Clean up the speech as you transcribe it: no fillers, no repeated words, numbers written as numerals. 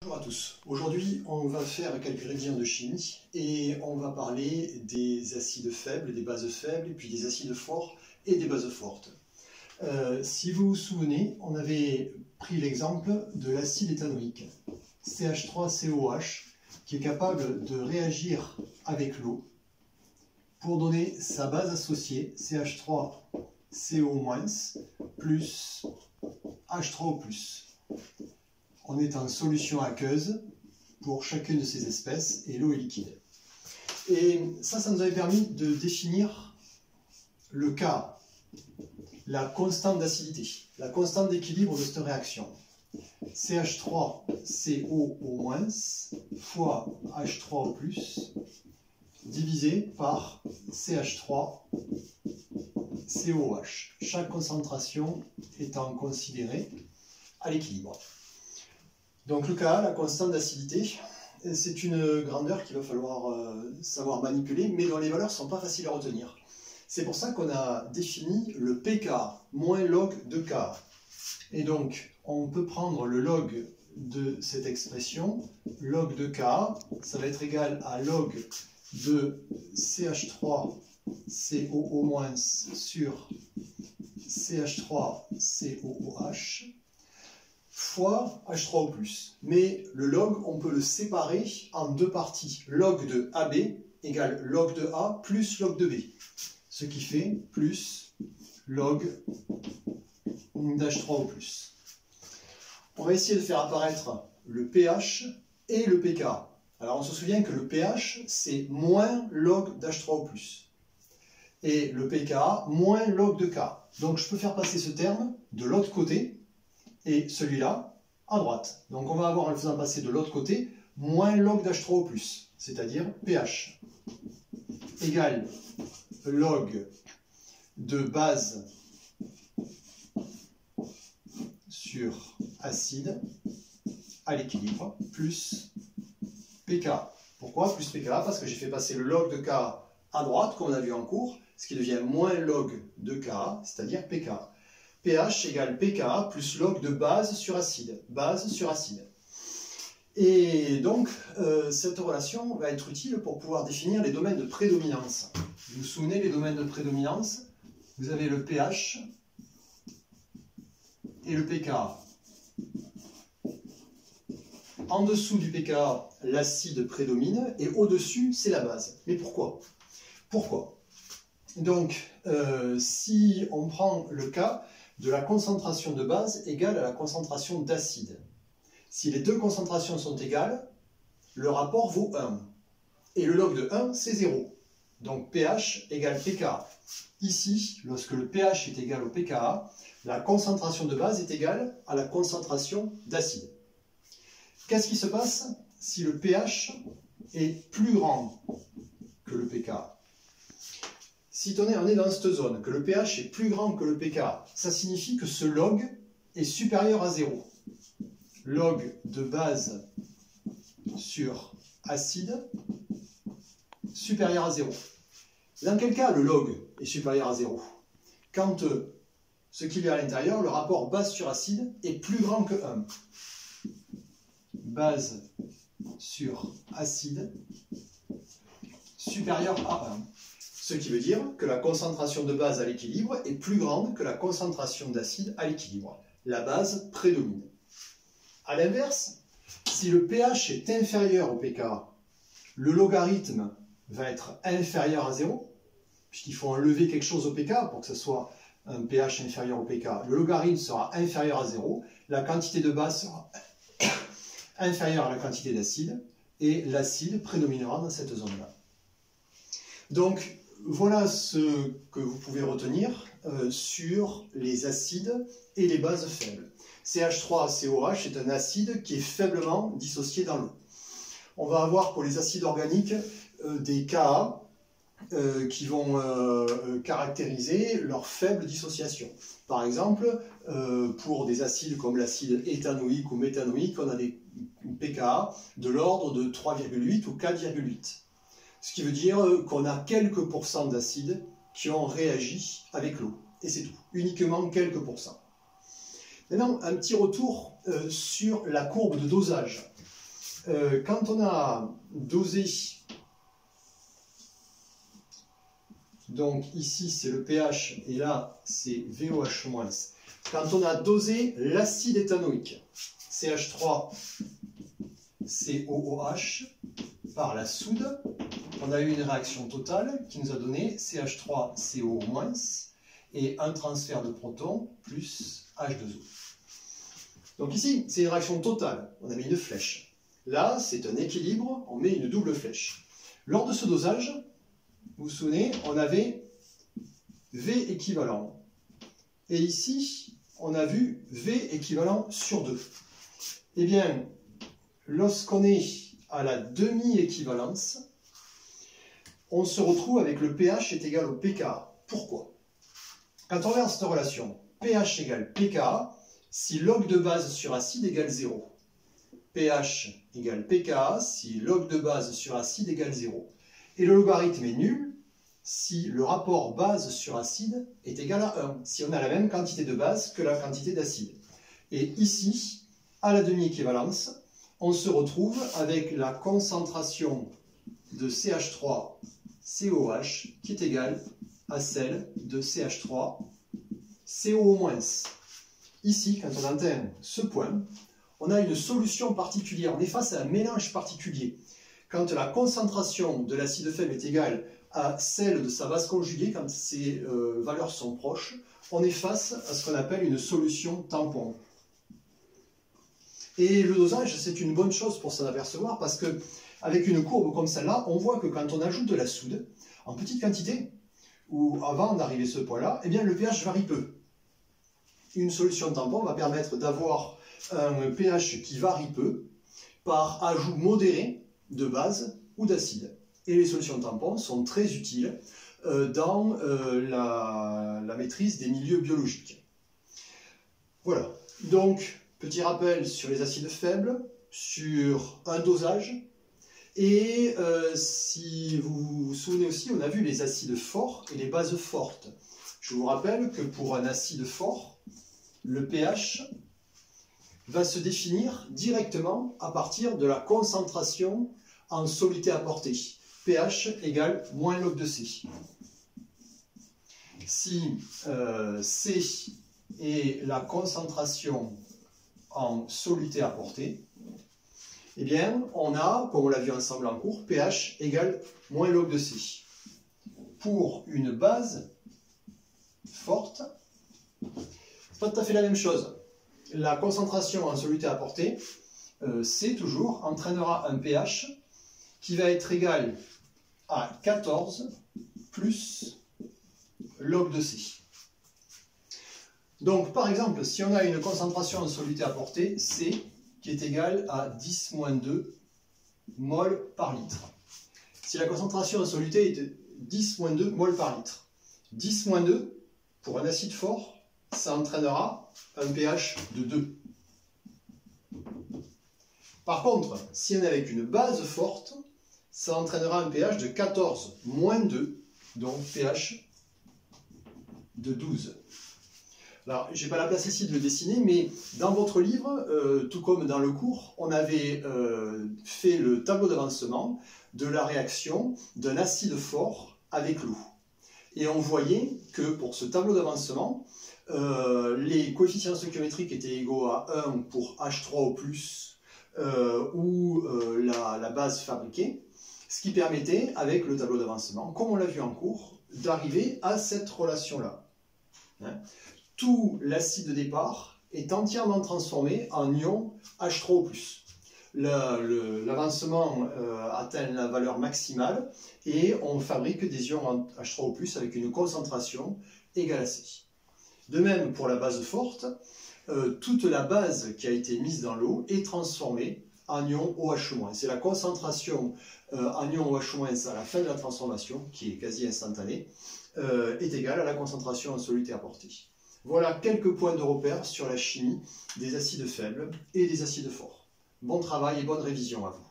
Bonjour à tous. Aujourd'hui, on va faire quelques révisions de chimie et on va parler des acides faibles, des bases faibles, et puis des acides forts et des bases fortes. Si vous vous souvenez, on avait pris l'exemple de l'acide éthanoïque, CH3COH, qui est capable de réagir avec l'eau pour donner sa base associée, CH3CO- plus H3O+. On est en solution aqueuse pour chacune de ces espèces et l'eau est liquide. Et ça nous avait permis de définir le K, la constante d'acidité, la constante d'équilibre de cette réaction. CH3CO- fois H3O+, divisé par CH3COH, chaque concentration étant considérée à l'équilibre. Donc le K, la constante d'acidité, c'est une grandeur qu'il va falloir savoir manipuler, mais dont les valeurs ne sont pas faciles à retenir. C'est pour ça qu'on a défini le pK moins log de K. Et donc, on peut prendre le log de cette expression, log de K, ça va être égal à log de CH3COO- sur CH3COOH, fois H3O+. Mais le log, on peut le séparer en deux parties. Log de AB égale log de A plus log de B. Ce qui fait plus log d'H3O+. On va essayer de faire apparaître le pH et le pK. Alors on se souvient que le pH, c'est moins log d'H3O+. Et le pK, moins log de K. Donc je peux faire passer ce terme de l'autre côté, et celui-là à droite. Donc on va avoir, en le faisant passer de l'autre côté, moins log d'H3O+, c'est-à-dire pH, égale log de base sur acide à l'équilibre, plus pK. Pourquoi plus pK? Parce que j'ai fait passer le log de K à droite, comme on a vu en cours, ce qui devient moins log de K, c'est-à-dire pK. pH égale pK plus log de base sur acide. Base sur acide. Et donc, cette relation va être utile pour pouvoir définir les domaines de prédominance. Vous vous souvenez, les domaines de prédominance? Vous avez le pH et le pK. En dessous du pK, l'acide prédomine, et au-dessus, c'est la base. Mais pourquoi? Pourquoi? Donc, si on prend le cas de la concentration de base égale à la concentration d'acide. Si les deux concentrations sont égales, le rapport vaut 1. Et le log de 1, c'est 0. Donc pH égale pK. Ici, lorsque le pH est égal au pKa, la concentration de base est égale à la concentration d'acide. Qu'est-ce qui se passe si le pH est plus grand que le pKa? Si on est dans cette zone, que le pH est plus grand que le pK, ça signifie que ce log est supérieur à 0. Log de base sur acide supérieur à 0. Dans quel cas le log est supérieur à 0? Quand ce qu'il y a à l'intérieur, le rapport base sur acide, est plus grand que 1. Base sur acide supérieur à 1. Ce qui veut dire que la concentration de base à l'équilibre est plus grande que la concentration d'acide à l'équilibre. La base prédomine. A l'inverse, si le pH est inférieur au pK, le logarithme va être inférieur à 0, puisqu'il faut enlever quelque chose au pK pour que ce soit un pH inférieur au pK. Le logarithme sera inférieur à 0, la quantité de base sera inférieure à la quantité d'acide, et l'acide prédominera dans cette zone-là. Donc, voilà ce que vous pouvez retenir sur les acides et les bases faibles. CH3COH est un acide qui est faiblement dissocié dans l'eau. On va avoir pour les acides organiques des Ka qui vont caractériser leur faible dissociation. Par exemple, pour des acides comme l'acide éthanoïque ou méthanoïque, on a des pKa de l'ordre de 3,8 ou 4,8. Ce qui veut dire qu'on a quelques pourcents d'acides qui ont réagi avec l'eau. Et c'est tout. Uniquement quelques pourcents. Maintenant, un petit retour sur la courbe de dosage. quand on a dosé, donc ici c'est le pH et là c'est VOH-, quand on a dosé l'acide éthanoïque, CH3COOH, par la soude, on a eu une réaction totale qui nous a donné CH3CO- et un transfert de protons plus H2O. Donc ici, c'est une réaction totale, on a mis une flèche. Là, c'est un équilibre, on met une double flèche. Lors de ce dosage, vous vous souvenez, on avait V équivalent. Et ici, on a vu V équivalent sur 2. Eh bien, lorsqu'on est à la demi-équivalence, on se retrouve avec le pH est égal au pKa. Pourquoi? Quand on regarde cette relation, pH égale pKa, si log de base sur acide égale 0. pH égale pKa si log de base sur acide égale 0. Et le logarithme est nul si le rapport base sur acide est égal à 1, si on a la même quantité de base que la quantité d'acide. Et ici, à la demi-équivalence, on se retrouve avec la concentration de CH3COH qui est égale à celle de CH3CO-. Ici, quand on atteint ce point, on a une solution particulière, on est face à un mélange particulier. Quand la concentration de l'acide faible est égale à celle de sa base conjuguée, quand ces valeurs sont proches, on est face à ce qu'on appelle une solution tampon. Et le dosage, c'est une bonne chose pour s'en apercevoir, parce que avec une courbe comme celle-là, on voit que quand on ajoute de la soude, en petite quantité, ou avant d'arriver à ce point-là, eh bien le pH varie peu. Une solution tampon va permettre d'avoir un pH qui varie peu par ajout modéré de base ou d'acide. Et les solutions tampons sont très utiles dans la maîtrise des milieux biologiques. Voilà. Donc, petit rappel sur les acides faibles, sur un dosage. Et si vous vous souvenez aussi, on a vu les acides forts et les bases fortes. Je vous rappelle que pour un acide fort, le pH va se définir directement à partir de la concentration en soluté apportée. pH égale moins log de C. Si C est la concentration en soluté apportée, eh bien, on a, comme on l'a vu ensemble en cours, pH égale moins log de C. Pour une base forte, c'est pas tout à fait la même chose. La concentration en soluté apportée, C toujours, entraînera un pH qui va être égal à 14 plus log de C. Donc, par exemple, si on a une concentration en soluté apportée, C, qui est égale à 10-2 mol par litre. Si la concentration en soluté est de 10-2 mol par litre, 10-2, pour un acide fort, ça entraînera un pH de 2. Par contre, si on est avec une base forte, ça entraînera un pH de 14-2, donc pH de 12. Alors, je n'ai pas la place ici de le dessiner, mais dans votre livre, tout comme dans le cours, on avait fait le tableau d'avancement de la réaction d'un acide fort avec l'eau. Et on voyait que pour ce tableau d'avancement, les coefficients stoichiométriques étaient égaux à 1 pour H3O+, ou la base fabriquée, ce qui permettait, avec le tableau d'avancement, comme on l'a vu en cours, d'arriver à cette relation-là. Hein? Tout l'acide de départ est entièrement transformé en ion H3O+. L'avancement atteint la valeur maximale et on fabrique des ions H3O+, avec une concentration égale à C. De même, pour la base forte, toute la base qui a été mise dans l'eau est transformée en ion OH-. C'est la concentration en ion OH- à la fin de la transformation, qui est quasi instantanée, est égale à la concentration en soluté apportée. Voilà quelques points de repère sur la chimie des acides faibles et des acides forts. Bon travail et bonne révision à vous.